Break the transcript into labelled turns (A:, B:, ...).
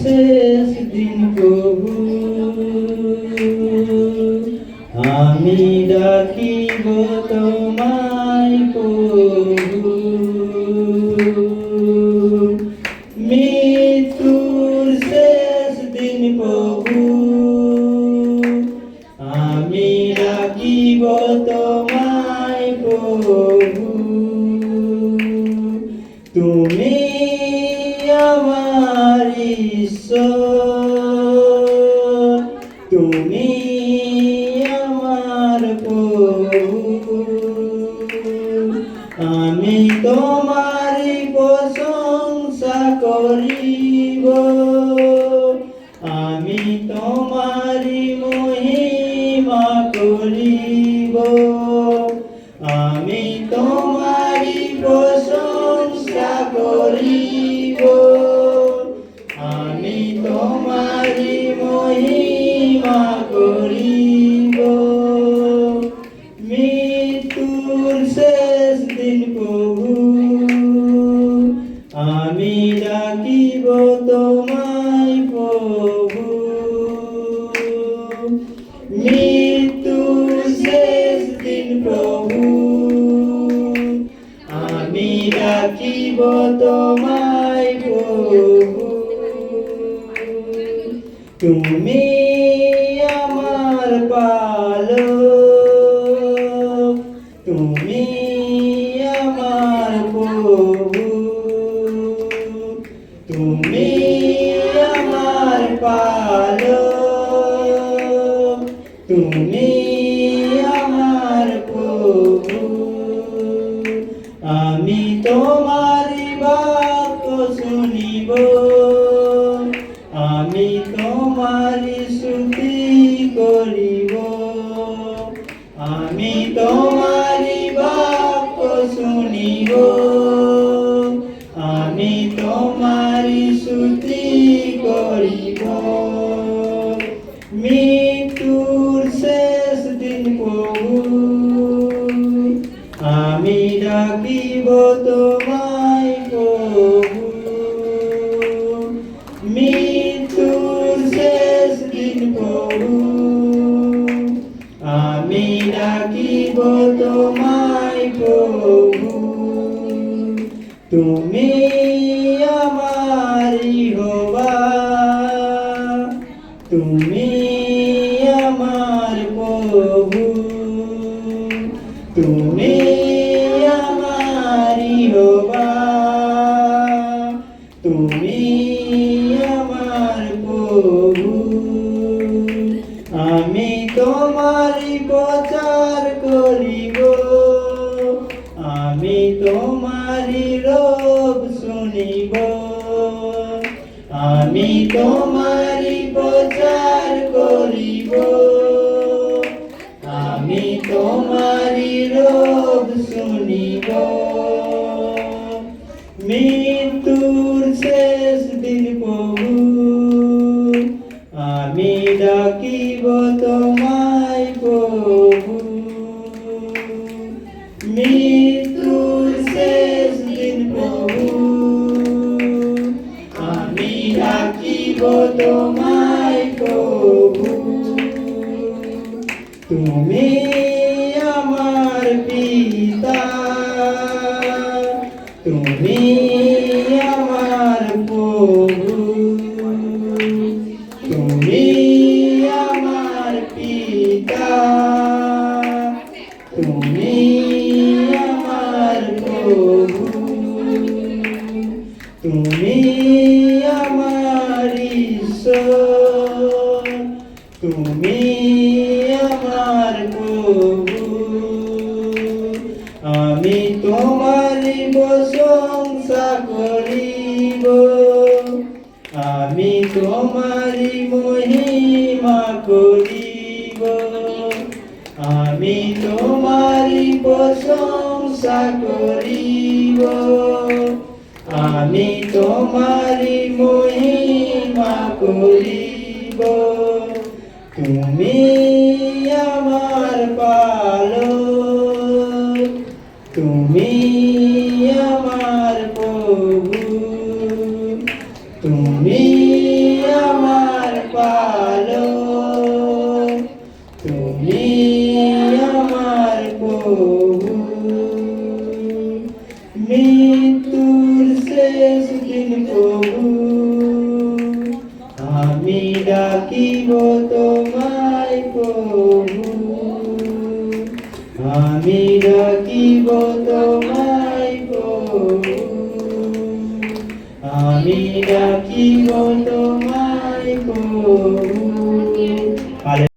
A: শেষ দিন প্রভু, আমি ডাকিব তোমায় প্রভু। মৃত্যুর শেষ দিন প্রভু, আমি ডাকিব তোমায় প্রভু। তুমি আমার ঈশ্বর, তুমি আমার প্রভু। আমি তোমারই প্রশংসা করিব, আমি তোমারই মহিমা করিব। আমি তোমারই প্রশংসা করিব, আমি তোমারই মহিমা করিব। মৃত্যুর শেষ দিন প্রভু, আমি ডাকিব তোমায় প্রভু। মৃত্যুর শেষ দিন প্রভু, আমি ডাকিব তোমায় প্রভু। তুমি আমার পালক, তুমি আমার প্রভু। তুমি আমার পালক, তুমি আমার প্রভু। আমি তোমারই বাক্য শুনিব, আমি তোমারই স্তুতি করিব। আমি তোমারই বাক্য শুনিব, আমি তোমারই স্তুতি করিব। মৃত্যুর শেষ দিন প্রভু, আমি ডাকিব তোমায় প্রভু। মৃত্যুর শেষ দিন প্রভু, আমি ডাকিব তোমায় প্রভু। তুমি আমার ইহোবা, তুমি আমার প্রভু। তুমি আমার ইহোবা, তুমি আমার প্রভু। আমি তোমারই প্রচার করিব, আমি তোমারই রব শুনিব। আমি তোমারই প্রচার করিব, আমি তোমারই রব শুনিব। মৃত্যুর শেষ দিন প্রভু, আমি ডাকিব তোমায় প্রভু। মৃত্যুর শেষ দিন প্রভু, আমি ডাকিব তোমায় প্রভু। তুমি আমার পিতা, তুমি আমার প্রভু। তুমি আমার পিতা, তুমি আমার প্রভু। তুমি আমার ঈশ্বর, তুমি আমার প্রভু। আমি তোমারই প্রশংসা করিব, আমি তোমারই মহিমা করিব। আমি তোমারই প্রশংসা করিব, আমি তোমারই মহিমা করিব। তুমি আমার পালক, তুমি আমার প্রভু। তুমি আমার পালক, তুমি আমার প্রভু। মৃত্যুর শেষ দিন প্রভু, আমি ডাকিব তোমায় প্রভু, আমি ডাকিব তোমায় প্রভু, আমি ডাকিব